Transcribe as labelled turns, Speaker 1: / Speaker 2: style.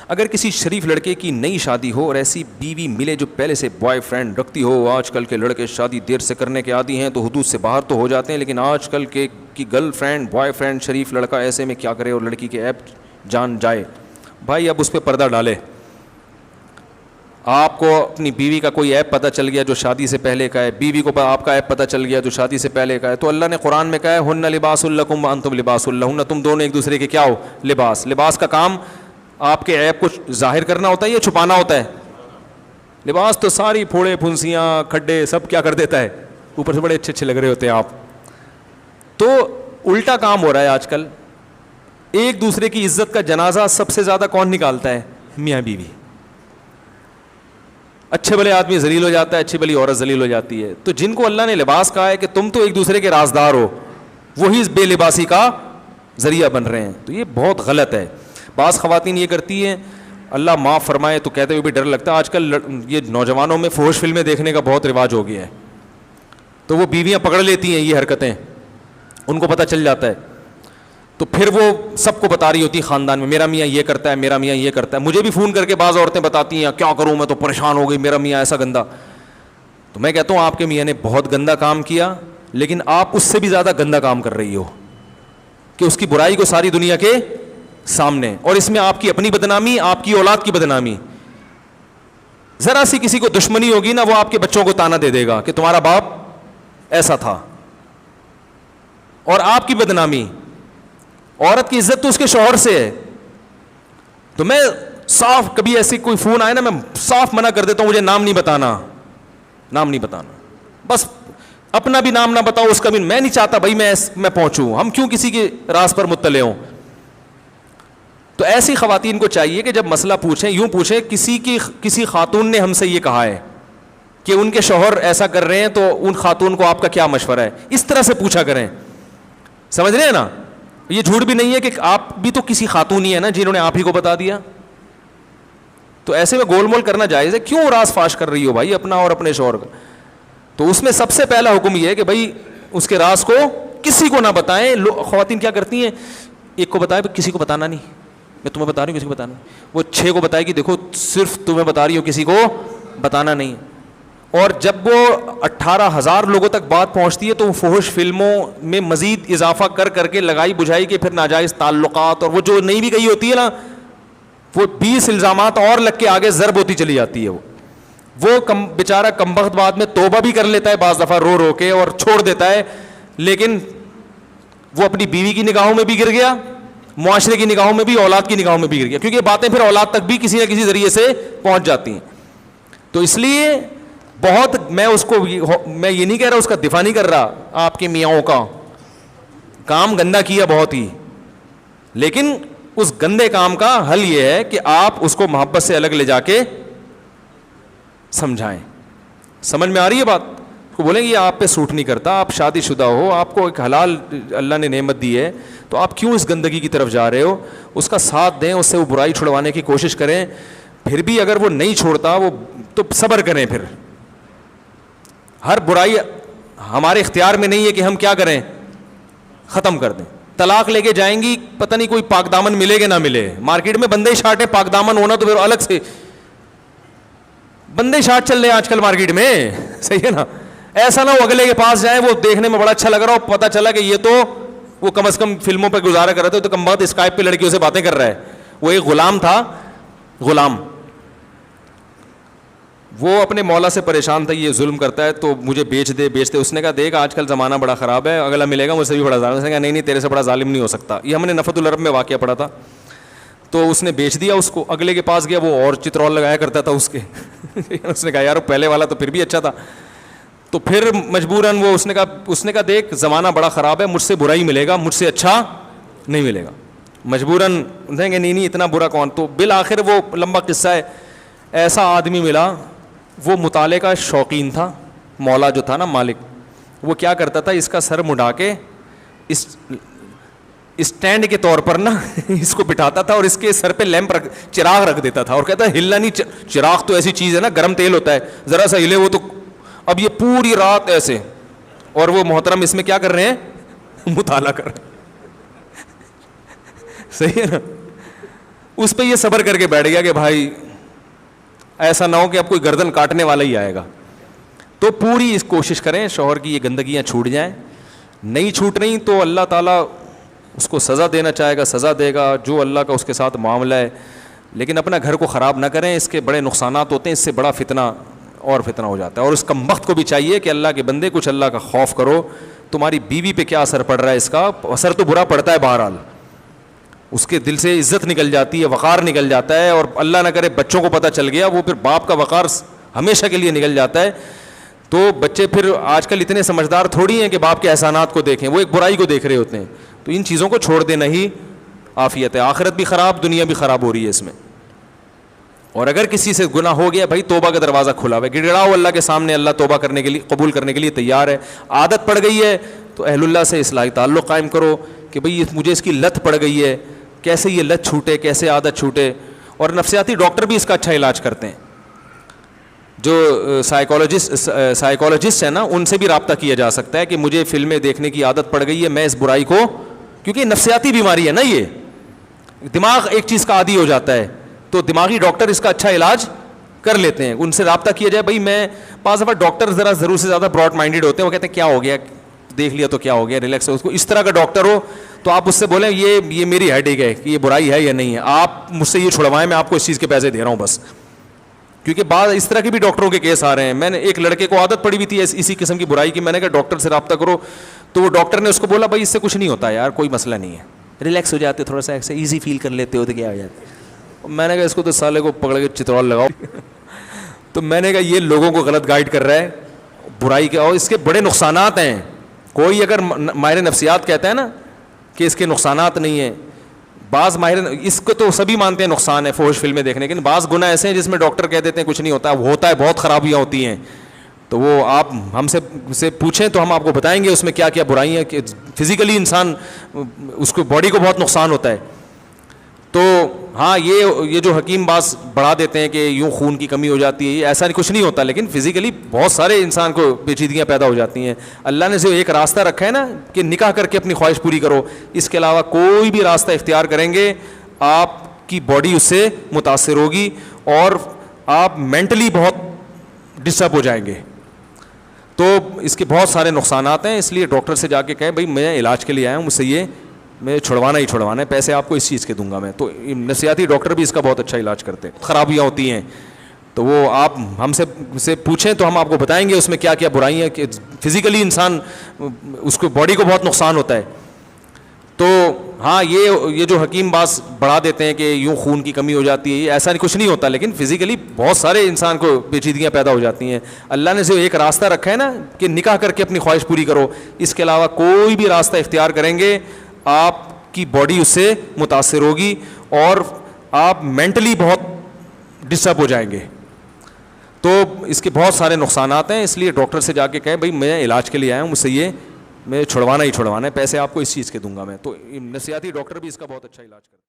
Speaker 1: اگر کسی شریف لڑکے کی نئی شادی ہو اور ایسی بیوی ملے جو پہلے سے بوائے فرینڈ رکھتی ہو. آج کل کے لڑکے شادی دیر سے کرنے کے عادی ہیں تو حدود سے باہر تو ہو جاتے ہیں, لیکن آج کل کے کی گرل فرینڈ بوائے فرینڈ شریف لڑکا ایسے میں کیا کرے اور لڑکی کے ایپ جان جائے. بھائی اب اس پہ پردہ ڈالے. آپ کو اپنی بیوی کا کوئی ایپ پتہ چل گیا جو شادی سے پہلے کا ہے, بیوی کو آپ کا ایپ پتہ چل گیا جو شادی سے پہلے کا ہے, تو اللہ نے قرآن میں کہا ہے ہن لباس لکم وانتم لباس لہن, تم دونوں ایک دوسرے کے کیا ہو, لباس. لباس کا کام آپ کے ایپ کو ظاہر کرنا ہوتا ہے یا چھپانا ہوتا ہے؟ لباس تو ساری پھوڑے پھنسیاں کھڈے سب کیا کر دیتا ہے, اوپر سے بڑے اچھے اچھے لگ رہے ہوتے ہیں آپ. تو الٹا کام ہو رہا ہے آج کل. ایک دوسرے کی عزت کا جنازہ سب سے زیادہ کون نکالتا ہے؟ میاں بیوی. اچھے بھلے آدمی ذلیل ہو جاتا ہے, اچھی بھلی عورت ذلیل ہو جاتی ہے. تو جن کو اللہ نے لباس کہا ہے کہ تم تو ایک دوسرے کے رازدار ہو, وہی اس بے لباسی کا ذریعہ بن رہے ہیں. تو یہ بہت غلط ہے. بعض خواتین یہ کرتی ہیں, اللہ معاف فرمائے تو کہتے ہوئے بھی ڈر لگتا ہے, آج کل یہ نوجوانوں میں فحش فلمیں دیکھنے کا بہت رواج ہو گیا ہے. تو وہ بیویاں پکڑ لیتی ہیں یہ حرکتیں, ان کو پتہ چل جاتا ہے, تو پھر وہ سب کو بتا رہی ہوتی ہے خاندان میں, میرا میاں یہ کرتا ہے, میرا میاں یہ کرتا ہے. مجھے بھی فون کر کے بعض عورتیں بتاتی ہیں کیا کروں میں تو پریشان ہو گئی, میرا میاں ایسا گندا. تو میں کہتا ہوں آپ کے میاں نے بہت گندا کام کیا, لیکن آپ اس سے بھی زیادہ گندا کام کر رہی ہو کہ اس کی برائی کو ساری دنیا کے سامنے, اور اس میں آپ کی اپنی بدنامی, آپ کی اولاد کی بدنامی. ذرا سی کسی کو دشمنی ہوگی نا, وہ آپ کے بچوں کو تانا دے دے گا کہ تمہارا باپ ایسا تھا, اور آپ کی بدنامی. عورت کی عزت تو اس کے شوہر سے ہے. تو میں صاف, کبھی ایسی کوئی فون آئے نا میں صاف منع کر دیتا ہوں, مجھے نام نہیں بتانا, نام نہیں بتانا, بس اپنا بھی نام نہ بتاؤ, اس کا بھی. میں نہیں چاہتا بھائی میں پہنچوں, ہم کیوں کسی کے راز پر مطلع ہوں. تو ایسی خواتین کو چاہیے کہ جب مسئلہ پوچھیں یوں پوچھیں, کسی خاتون نے ہم سے یہ کہا ہے کہ ان کے شوہر ایسا کر رہے ہیں, تو ان خاتون کو آپ کا کیا مشورہ ہے, اس طرح سے پوچھا کریں. سمجھ رہے ہیں نا؟ یہ جھوٹ بھی نہیں ہے کہ آپ بھی تو کسی خاتون ہی ہے نا جنہوں نے آپ ہی کو بتا دیا. تو ایسے میں گول مول کرنا جائز ہے, کیوں راز فاش کر رہی ہو بھائی اپنا اور اپنے شوہر کا. تو اس میں سب سے پہلا حکم یہ ہے کہ بھائی اس کے راز کو کسی کو نہ بتائیں. خواتین کیا کرتی ہیں, ایک کو بتائے کسی کو بتانا نہیں, میں تمہیں بتا رہی ہوں کسی کو بتانا نہیں. وہ 6 کو بتائے گی دیکھو صرف تمہیں بتا رہی ہو, کسی کو بتانا نہیں. اور جب وہ 18,000 لوگوں تک بات پہنچتی ہے تو وہ فحش فلموں میں مزید اضافہ کر کر کے لگائی بجھائی کے پھر ناجائز تعلقات, اور وہ جو نہیں بھی گئی ہوتی ہے نا, وہ 20 الزامات اور لگ کے آگے ضرب ہوتی چلی جاتی ہے. وہ بیچارہ کمبخت بعد میں توبہ بھی کر لیتا ہے بعض دفعہ رو رو کے اور چھوڑ دیتا ہے, لیکن وہ اپنی بیوی کی نگاہوں میں بھی گر گیا, معاشرے کی نگاہوں میں بھی, اولاد کی نگاہوں میں بھی گر گیا, کیونکہ یہ باتیں پھر اولاد تک بھی کسی نہ کسی ذریعے سے پہنچ جاتی ہیں. تو اس لیے بہت, میں یہ نہیں کہہ رہا, اس کا دفاع نہیں کر رہا, آپ کے میاں کا کام گندا کیا بہت ہی, لیکن اس گندے کام کا حل یہ ہے کہ آپ اس کو محبت سے الگ لے جا کے سمجھائیں. سمجھ میں آ رہی ہے بات؟ کو بولیں گے یہ آپ پہ سوٹ نہیں کرتا, آپ شادی شدہ ہو, آپ کو ایک حلال اللہ نے نعمت دی ہے, تو آپ کیوں اس گندگی کی طرف جا رہے ہو. اس کا ساتھ دیں, اس سے وہ برائی چھڑوانے کی کوشش کریں. پھر بھی اگر وہ نہیں چھوڑتا وہ تو صبر کریں. پھر ہر برائی ہمارے اختیار میں نہیں ہے کہ ہم کیا کریں, ختم کر دیں. طلاق لے کے جائیں گی, پتہ نہیں کوئی پاک دامن ملے گا نہ ملے. مارکیٹ میں بندے شارٹ ہے, پاک دامن ہونا تو پھر الگ سے. بندے شارٹ چل رہے ہیں آج کل مارکیٹ میں, صحیح ہے نا. ایسا نہ ہو اگلے کے پاس جائیں, وہ دیکھنے میں بڑا اچھا لگ رہا ہو, پتہ چلا کہ یہ تو وہ کم از کم فلموں پہ گزارا کر رہا تھا, تو کم بات اسکائپ پہ لڑکیوں سے باتیں کر رہا ہے. وہ ایک غلام تھا, غلام, وہ اپنے مولا سے پریشان تھا, یہ ظلم کرتا ہے تو مجھے بیچ دے. اس نے کہا دیکھ آج کل زمانہ بڑا خراب ہے, اگلا ملے گا مجھ سے بھی بڑا ظالم. اس نے کہا نہیں تیرے سے بڑا ظالم نہیں ہو سکتا. یہ ہم نے نفت العرب میں واقعہ پڑھا تھا. تو اس نے بیچ دیا اس کو. اگلے کے پاس گیا, وہ اور چترول لگایا کرتا تھا اس کے. اس نے کہا یار پہلے والا تو پھر بھی اچھا تھا. تو پھر مجبوراً وہ اس نے کہا دیکھ زمانہ بڑا خراب ہے, مجھ سے برا ہی ملے گا, مجھ سے اچھا نہیں ملے گا. مجبوراً کہیں گے نہیں اتنا برا کون. تو بالآخر وہ لمبا قصہ ہے, ایسا آدمی ملا, وہ مطالعے کا شوقین تھا. مولا جو تھا نا مالک, وہ کیا کرتا تھا, اس کا سر مڈا کے اس اسٹینڈ کے طور پر نا اس کو بٹھاتا تھا, اور اس کے سر پہ لیمپ چراغ رکھ دیتا تھا, اور کہتا ہے ہلنا نہیں. چراغ تو ایسی چیز ہے نا, گرم تیل ہوتا ہے, ذرا سا ہلے وہ تو. اب یہ پوری رات ایسے, اور وہ محترم اس میں کیا کر رہے ہیں, مطالعہ کر رہے ہیں. صحیح ہے نا. اس پہ یہ صبر کر کے بیٹھ گیا کہ بھائی ایسا نہ ہو کہ اب کوئی گردن کاٹنے والا ہی آئے گا. تو پوری اس کوشش کریں شوہر کی یہ گندگیاں چھوٹ جائیں. نہیں چھوٹ رہی تو اللہ تعالیٰ اس کو سزا دینا چاہے گا, سزا دے گا, جو اللہ کا اس کے ساتھ معاملہ ہے. لیکن اپنا گھر کو خراب نہ کریں, اس کے بڑے نقصانات ہوتے ہیں, اس سے بڑا فتنہ اور فتنہ ہو جاتا ہے. اور اس کم بخت کو بھی چاہیے کہ اللہ کے بندے کچھ اللہ کا خوف کرو. تمہاری بیوی پہ کیا اثر پڑ رہا ہے, اس کا اثر تو برا پڑتا ہے بہرحال, اس کے دل سے عزت نکل جاتی ہے, وقار نکل جاتا ہے, اور اللہ نہ کرے بچوں کو پتہ چل گیا, وہ پھر باپ کا وقار ہمیشہ کے لیے نکل جاتا ہے. تو بچے پھر آج کل اتنے سمجھدار تھوڑی ہیں کہ باپ کے احسانات کو دیکھیں, وہ ایک برائی کو دیکھ رہے ہوتے ہیں. تو ان چیزوں کو چھوڑ دینا ہی عافیت ہے. آخرت بھی خراب, دنیا بھی خراب ہو رہی ہے اس میں. اور اگر کسی سے گناہ ہو گیا, بھائی توبہ کا دروازہ کھلا ہوا ہے, گڑگڑاؤ اللہ کے سامنے, اللہ توبہ کرنے کے لیے, قبول کرنے کے لیے تیار ہے. عادت پڑ گئی ہے تو اہل اللہ سے اصلاحی تعلق قائم کرو کہ بھئی مجھے اس کی لت پڑ گئی ہے, کیسے یہ لت چھوٹے, کیسے عادت چھوٹے. اور نفسیاتی ڈاکٹر بھی اس کا اچھا علاج کرتے ہیں. جو سائیکالوجسٹ ہیں نا, ان سے بھی رابطہ کیا جا سکتا ہے کہ مجھے فلمیں دیکھنے کی عادت پڑ گئی ہے, میں اس برائی کو, کیونکہ نفسیاتی بیماری ہے نا, یہ دماغ ایک چیز کا عادی ہو جاتا ہے, تو دماغی ڈاکٹر اس کا اچھا علاج کر لیتے ہیں. ان سے رابطہ کیا جائے. بھائی میں بعض دفعہ ڈاکٹر ذرا ضرور سے زیادہ براڈ مائنڈیڈ ہوتے ہیں, وہ کہتے ہیں کیا ہو گیا, دیکھ لیا تو کیا ہو گیا, ریلیکس. اس کو اس طرح کا ڈاکٹر ہو تو آپ اس سے بولیں یہ میری ہیڈ ایک ہے, کہ یہ برائی ہے یا نہیں ہے, آپ مجھ سے یہ چھڑوائیں, میں آپ کو اس چیز کے پیسے دے رہا ہوں بس. کیونکہ بعض اس طرح کے بھی ڈاکٹروں کے کیس آ رہے ہیں. میں نے ایک لڑکے کو عادت پڑی ہوئی تھی اسی قسم کی برائی کی, میں نے کہا ڈاکٹر سے رابطہ کرو, تو وہ ڈاکٹر نے اس کو بولا بھائی اس سے کچھ نہیں ہوتا یار, کوئی مسئلہ نہیں ہے, ریلیکس ہو جاتے, تھوڑا سا ایسے ایزی فیل کر لیتے ہو تو کیا ہو جاتا. میں نے کہا اس کو تو سالے کو پکڑ کے چترول لگاؤ. تو میں نے کہا یہ لوگوں کو غلط گائیڈ کر رہا ہے برائی کے, اور اس کے بڑے نقصانات ہیں. کوئی اگر ماہر نفسیات کہتا ہے نا کہ اس کے نقصانات نہیں ہیں, بعض ماہر اس کو تو سبھی مانتے ہیں نقصان ہے فحش فلمیں دیکھنے کے, لیکن بعض گناہ ایسے ہیں جس میں ڈاکٹر کہہ دیتے ہیں کچھ نہیں ہوتا, ہوتا ہے, بہت خرابیاں ہوتی ہیں. تو وہ آپ ہم سے پوچھیں تو ہم آپ کو بتائیں گے اس میں کیا کیا برائیاں, کہ فزیکلی انسان اس کو باڈی کو بہت نقصان ہوتا ہے. تو ہاں یہ جو حکیم باز بڑھا دیتے ہیں کہ یوں خون کی کمی ہو جاتی ہے, یہ ایسا کچھ نہیں ہوتا, لیکن فزیکلی بہت سارے انسان کو پیچیدگیاں پیدا ہو جاتی ہیں. اللہ نے جو ایک راستہ رکھا ہے نا کہ نکاح کر کے اپنی خواہش پوری کرو, اس کے علاوہ کوئی بھی راستہ اختیار کریں گے آپ کی باڈی اس سے متاثر ہوگی اور آپ مینٹلی بہت ڈسٹرب ہو جائیں گے. تو اس کے بہت سارے نقصانات ہیں, اس لیے ڈاکٹر سے جا کے کہیں بھائی میں علاج کے لیے آیا ہوں, مجھ سے یہ میں چھڑوانا ہی چھڑوانا ہے, پیسے آپ کو اس چیز کے دوں گا میں. تو نفسیاتی ڈاکٹر بھی اس کا بہت اچھا علاج کرتے ہیں. خرابیاں ہوتی ہیں تو وہ آپ ہم سے پوچھیں تو ہم آپ کو بتائیں گے اس میں کیا کیا برائیاں, کہ فزیکلی انسان اس کو باڈی کو بہت نقصان ہوتا ہے. تو ہاں یہ جو حکیم باز بڑھا دیتے ہیں کہ یوں خون کی کمی ہو جاتی ہے, یہ ایسا کچھ نہیں ہوتا, لیکن فزیکلی بہت سارے انسان کو پیچیدگیاں پیدا ہو جاتی ہیں. اللہ نے جو ایک راستہ رکھا ہے نا کہ نکاح کر کے اپنی خواہش پوری کرو, اس کے علاوہ کوئی بھی راستہ اختیار کریں گے آپ کی باڈی اس سے متاثر ہوگی اور آپ مینٹلی بہت ڈسٹرب ہو جائیں گے. تو اس کے بہت سارے نقصانات ہیں, اس لیے ڈاکٹر سے جا کے کہیں بھائی میں علاج کے لیے آیا ہوں, مجھ سے یہ میں چھڑوانا ہی چھڑوانا ہے, پیسے آپ کو اس چیز کے دوں گا میں. تو نفسیاتی ڈاکٹر بھی اس کا بہت اچھا علاج کرتے ہیں.